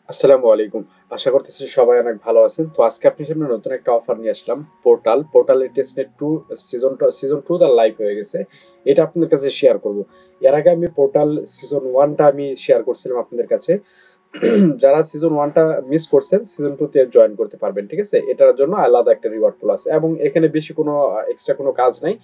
আসসালামু আলাইকুম। আশা করতেছি সবাই অনেক ভালো আছেন। তো আজকে আপনার সামনে নতুন একটা অফার নিয়ে আসলাম। পোর্টালের টেস্টনেট 2 সিজন 2 তার লাইভ হয়ে গেছে। এটা আপনাদের কাছে শেয়ার করব। এর আগে আমি পোর্টাল সিজন 1 টা আমি শেয়ার করছিলাম আপনাদের কাছে। যারা সিজন 1 টা মিস করছেন সিজন 2 তে জয়েন করতে পারবেন, ঠিক আছে? এটার জন্য আলাদা একটা রিওয়ার্ড পুল আছে এবং এখানে বেশি কোনো এক্সট্রা কোনো কাজ নাই।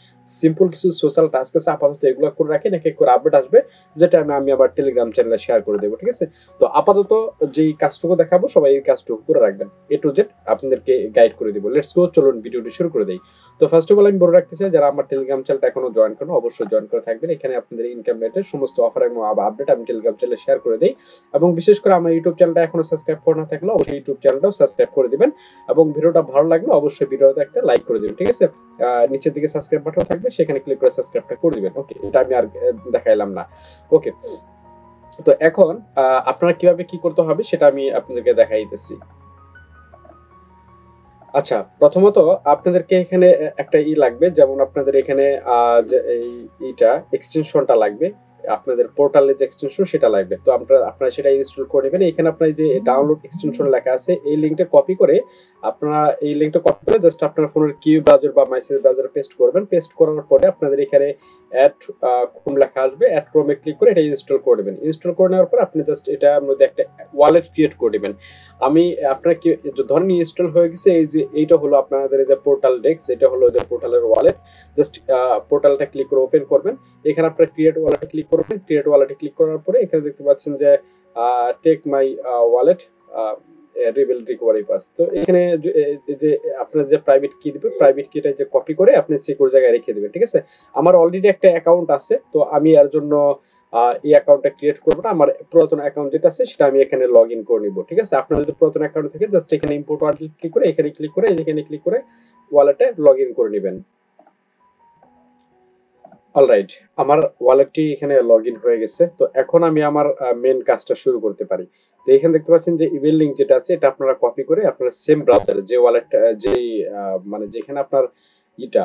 সিম্পল কিছু সোশ্যাল টাস্ক আছে, আপাতত এগুলো করে রাখেন, এক এক করে আপডেট আসবে যেটা আমি আবার টেলিগ্রাম চ্যানেলে শেয়ার করে দেবো, ঠিক আছে? তো আপাতত যেই কাজটুকু দেখাবো সবাই এই কাজটুকু করে রাখবেন। এ টু জেড আপনাদেরকে গাইড করে দিব। লেটস গো, চলুন ভিডিওটি শুরু করে দেই। তো ফার্স্ট অফ অল আমি বলে রাখতে চাই, যারা আমার টেলিগ্রাম চ্যানেলটা এখনো জয়েন করেন অবশ্যই জয়েন করে থাকবেন। এখানে আপনাদের ইনকাম রেটের সমস্ত অফার এবং আপডেট আমি টেলিগ্রাম চ্যানেলে শেয়ার করে দেই। এবং বিশেষ করে আমার ইউটিউব চ্যানেলটা এখনো সাবস্ক্রাইব করে না থাকলে অবশ্যই ইউটিউব চ্যানেলটাও সাবস্ক্রাইব করে দিবেন এবং ভিডিওটা ভালো লাগলে অবশ্যই ভিডিওতে একটা লাইক করে দিবেন, ঠিক আছে? নিচের দিকে সাবস্ক্রাইব বাটন থাকবে, সেখানে ক্লিক করে সাবস্ক্রাইবটা করে দিবেন। ওকে, এটা আমি আর দেখাইলাম না। ওকে, তো এখন আপনারা কিভাবে কি করতে হবে সেটা আমি আপনাদেরকে দেখাই দিতেছি। আচ্ছা, প্রথমত আপনাদেরকে এখানে একটা লাগবে, যেমন আপনাদের এখানে যে এইটা এক্সটেনশনটা লাগবে। আপনাদের পোর্টালের যে এক্সটেনশন সেটা লাগবে। তো আপনারা সেটা ইনস্টল করে নেবেন। এখানে আপনার যে ডাউনলোড এক্সটেনশন লেখা আছে এই লিংকটা কপি করে আপনারা এই লিংকটা কপি করে জাস্ট আপনার ফোনের কিউ ব্রাউজার বা মেসেজ ব্রাউজারে পেস্ট করবেন। পেস্ট করার পরে আপনাদের এখানে অ্যাড ক্রোম লেখা আসবে। অ্যাড ক্রোমে ক্লিক করে এটা ইনস্টল করে নেবেন। ইনস্টল করে নেওয়ার পর আপনি জাস্ট এটার মধ্যে একটা ওয়ালেট ক্রিয়েট করে নেবেন। আমি আপনার কি ধরেন ইনস্টল হয়ে গেছে, এই যে এইটা হলো আপনাদের যে পোর্টাল ডেস্ক, এটা হলো যে পোর্টালের ওয়ালেট। জাস্ট পোর্টালটা ক্লিক করে ওপেন করবেন। এখানে আপনার ক্রিয়েট ওয়ালেটে ক্লিক করবেন। ক্রিয়েট ওয়ালেটে ক্লিক করার পরে এখানে দেখতে পাচ্ছেন যে take my wallet reveal recovery pass. তো এখানে যে আপনার যে প্রাইভেট কি দিবে, প্রাইভেট কিটা যে কপি করে আপনি সিকিউর জায়গায় রেখে দিবেন, ঠিক আছে? আমার অলরেডি একটা অ্যাকাউন্ট আছে, তো আমি এর জন্য এই অ্যাকাউন্টটা ক্রিয়েট করবো না। আমার পুরাতন অ্যাকাউন্ট যেটা আছে সেটা আমি এখানে লগ ইন করে নিব, ঠিক আছে? আপনার যদি পুরাতন অ্যাকাউন্ট থেকে জাস্ট এখানে ইম্পোর্ট ওয়ালেট ক্লিক করে এখানে ক্লিক করে এখানে ক্লিক করে ওয়ালেটে লগ ইন করে নেবেন। অলরাইট, আমার ওয়ালেটটি এখানে লগ ইন হয়ে গেছে। তো এখন আমি আমার মেন কাজটা শুরু করতে পারি। তো এখানে দেখতে পাচ্ছেন যে ইমেল লিঙ্ক যেটা আছে এটা আপনারা কপি করে আপনারা সেম ব্রাউজারে যে ওয়ালেটটা যেই মানে যেখানে আপনার ইটা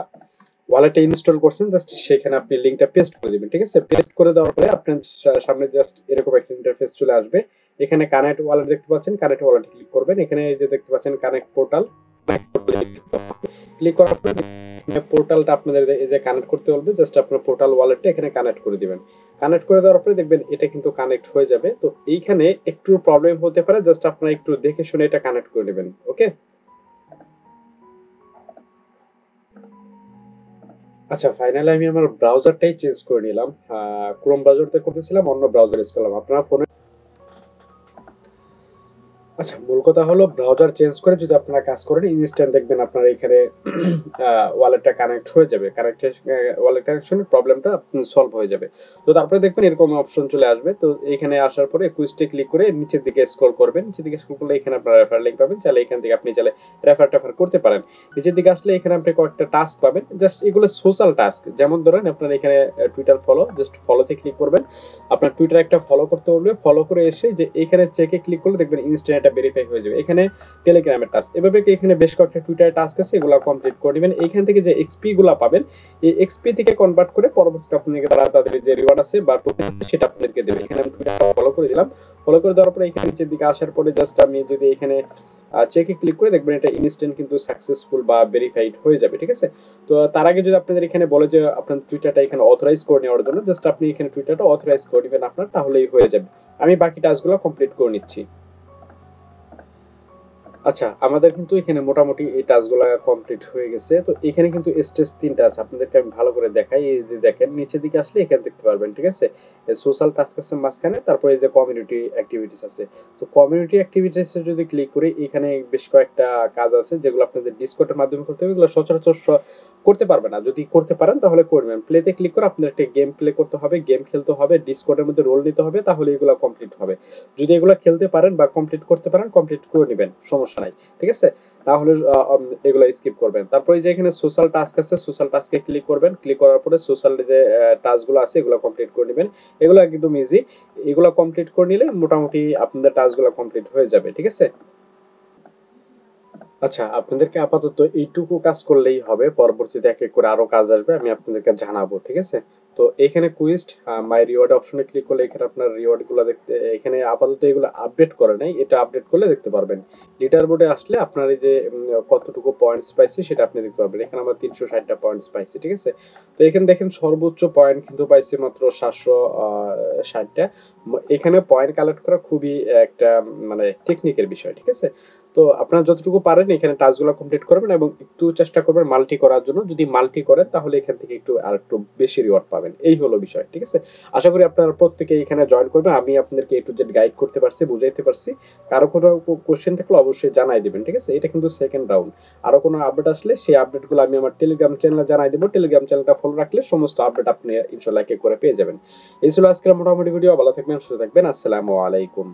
ওয়ালেটে ইনস্টল করছেন জাস্ট সেখানে আপনি লিংকটা পেস্ট করে দিবেন, ঠিক আছে? পেস্ট করে দেওয়ার পরে আপনার সামনে জাস্ট এরকম একটা ইন্টারফেস চলে আসবে। এখানে কানেক্ট ওয়ালেট দেখতে পাচ্ছেন, কানেক্ট ওয়ালেটে ক্লিক করবেন। এখানে এই যে দেখতে পাচ্ছেন কানেক্ট পোর্টাল, ক্লিক করার পরে পোর্টালটা আপনাদের এই যে কানেক্ট করতে বলবে, জাস্ট আপনার পোর্টাল ওয়ালেটটা এখানে কানেক্ট করে দিবেন। কানেক্ট করে দেওয়ার পরে দেখবেন এটা কিন্তু কানেক্ট হয়ে যাবে। তো এইখানে একটু প্রবলেম হতে পারে, জাস্ট আপনারা একটু দেখে শুনে এটা কানেক্ট করে নেবেন। ওকে, আচ্ছা, ফাইনালি আমি আমার ব্রাউজারটাই চেঞ্জ করে নিলাম। ক্রোম ব্রাউজারতে করতেছিলাম, অন্য ব্রাউজার ইউজ করলাম। আপনারা ফোনে আচ্ছা, মূল কথা হলো ব্রাউজার চেঞ্জ করে যদি আপনারা কাজ করেন ইনস্ট্যান্ট দেখবেন আপনার এখানে ওয়ালেটটা কানেক্ট হয়ে যাবে। ওয়ালেট কানেকশনের প্রবলেমটা সলভ হয়ে যাবে। তো তারপরে দেখবেন এরকম অপশন চলে আসবে। তো এখানে আসার পরে কুইজটে ক্লিক করে নিচের দিকে স্ক্রল করবেন। নিচের দিকে স্ক্রল করলে এখানে আপনারা রেফার লিংক পাবেন। চাইলে এখান থেকে আপনি চাইলে রেফার করতে পারেন। নিচের দিকে আসলে এখানে আপনি কয়েকটা টাস্ক পাবেন। জাস্ট এগুলো সোশ্যাল টাস্ক। যেমন ধরেন আপনার এখানে টুইটার ফলো, জাস্ট ফলোতে ক্লিক করবেন। আপনার টুইটার একটা ফলো করতে বলবে, ফলো করে এসে যে এখানে চেকে ক্লিক করলে দেখবেন ইনস্ট্যান্ট এটা ভেরিফাই হয়ে যাবে। এখানে টেলিগ্রামের টাস্ক, এভাবে কি এখানে বেশ কয়েকটা টুইটার টাস্ক আছে, এগুলো কমপ্লিট করে নেবেন। এইখান থেকে যে এক্সপি গুলো পাবেন এই এক্সপি থেকে কনভার্ট করে পরবর্তীতে আপনাদেরকে তাদের যে রিওয়ার্ড আছে বা সেটা আপনাদেরকে দেবে। এখানে আমি টুইটার ফলো করে দিলাম। ফলো করে দেওয়ার পরে এখানে নিচের দিকে আসার পরে জাস্ট আমি যদি এখানে চেকে ক্লিক করে দেখবেন এটা ইনস্ট্যান্ট কিন্তু সাকসেসফুল বা ভেরিফাইড হয়ে যাবে, ঠিক আছে? তো তার আগে যদি আপনাদের এখানে বলে যে আপনার টুইটারটা এখানে অথরাইজ করে নেওয়ার জন্য, জাস্ট আপনি এখানে টুইটারটা অথরাইজ করে দিবেন আপনার, তাহলেই হয়ে যাবে। আমি বাকি টাস্কগুলো কমপ্লিট করে নিচ্ছি। আচ্ছা, আমাদের কিন্তু এখানে মোটামুটি এই টাস্কগুলো কমপ্লিট হয়ে গেছে। তো এখানে কিন্তু স্টেজ ৩টা আছে। আপনাদেরকে আমি ভালো করে দেখাই। এই যে দেখেন নিচের দিকে আসলে এখানে দেখতে পারবেন, ঠিক আছে? সোশ্যাল টাস্ক আছে মাঝখানে, তারপরে এই যে কমিউনিটি অ্যাক্টিভিটিস আছে। তো কমিউনিটি অ্যাক্টিভিটিস এ যদি ক্লিক করি এখানে বেশ কয়েকটা কাজ আছে যেগুলো আপনাদের ডিসকর্ডের মাধ্যমে করতে হবে। এগুলো সচরাচর করতে পারবে না। যদি করতে পারেন তাহলে করবেন। প্লেতে ক্লিক করে আপনাদের একটা গেম প্লে করতে হবে, গেম খেলতে হবে, ডিসকর্ডের মধ্যে রোল নিতে হবে, তাহলে এগুলো কমপ্লিট হবে। যদি এগুলো খেলতে পারেন বা কমপ্লিট করতে পারেন কমপ্লিট করে নেবেন, সমস্যা নাই, ঠিক আছে? তাহলে এগুলো স্কিপ করবেন। তারপরে যে এখানে সোশ্যাল টাস্ক আছে, সোশ্যাল টাস্কে ক্লিক করবেন। ক্লিক করার পরে সোশ্যাল যে টাস্কগুলো আছে এগুলো কমপ্লিট করে নেবেন। এগুলো একদম ইজি। এগুলো কমপ্লিট করে নিলে মোটামুটি আপনাদের টাস্কগুলো কমপ্লিট হয়ে যাবে, ঠিক আছে? আচ্ছা, আপনাদেরকে আপাতত এইটুকু কাজ করলেই হবে। পরবর্তীতে এক এক করে আরো কাজ আসবে, আমি আপনাদেরকে জানাবো, ঠিক আছে? তো এখানে কুইস্ট মাই রিওয়ার্ড অপশনে ক্লিক করলে এখানে আপনার রিওয়ার্ডগুলো দেখতে, এখানে আপাতত এগুলো আপডেট করে নাই, এটা আপডেট করলে দেখতে পারবেন। লিডার বোর্ডে আসলে আপনার এই যে কতটুকু পয়েন্টস পাইছি সেটা আপনি দেখতে পারবেন। এখানে আমরা 360টা পয়েন্টস পাইছি, ঠিক আছে। তো এখানে দেখেন সর্বোচ্চ পয়েন্ট কিন্তু পাইছি মাত্র 760টা। এখানে পয়েন্ট কালেক্ট করা খুবই একটা মানে টেকনিকের বিষয়, ঠিক আছে। তো আপনারা যতটুকু পারেন এখানে টাস্কগুলো কমপ্লিট করবেন এবং একটু চেষ্টা করবেন মাল্টি করার জন্য। যদি মাল্টি করেন তাহলে এখান থেকে একটু আর একটু বেশি রিওয়ার্ড পাবেন। এই হলো বিষয়, ঠিক আছে। আশা করি আপনারা প্রত্যেকে এখানে জয়েন করবেন। আমি আপনাদেরকে A to Z গাইড করতে পারছি, বুঝাইতে পারছি। কারো কোনো কোশ্চেন থাকলে অবশ্যই জানাই দিবেন, ঠিক আছে। এটা কিন্তু সেকেন্ড রাউন্ড। আরো কোনো আপডেট আসলে সেই আপডেটগুলো আমি আমার টেলিগ্রাম চ্যানেলে জানাই দেবো। টেলিগ্রাম চ্যানেলটা ফলো রাখলে সমস্ত আপডেট আপনি ইনশাআল্লাহ এক এক করে পেয়ে যাবেন। এই ছিল আজকের মোটামুটি ভিডিও। ভালো থাকবেন, সুস্থ থাকবেন। আসসালামু আলাইকুম।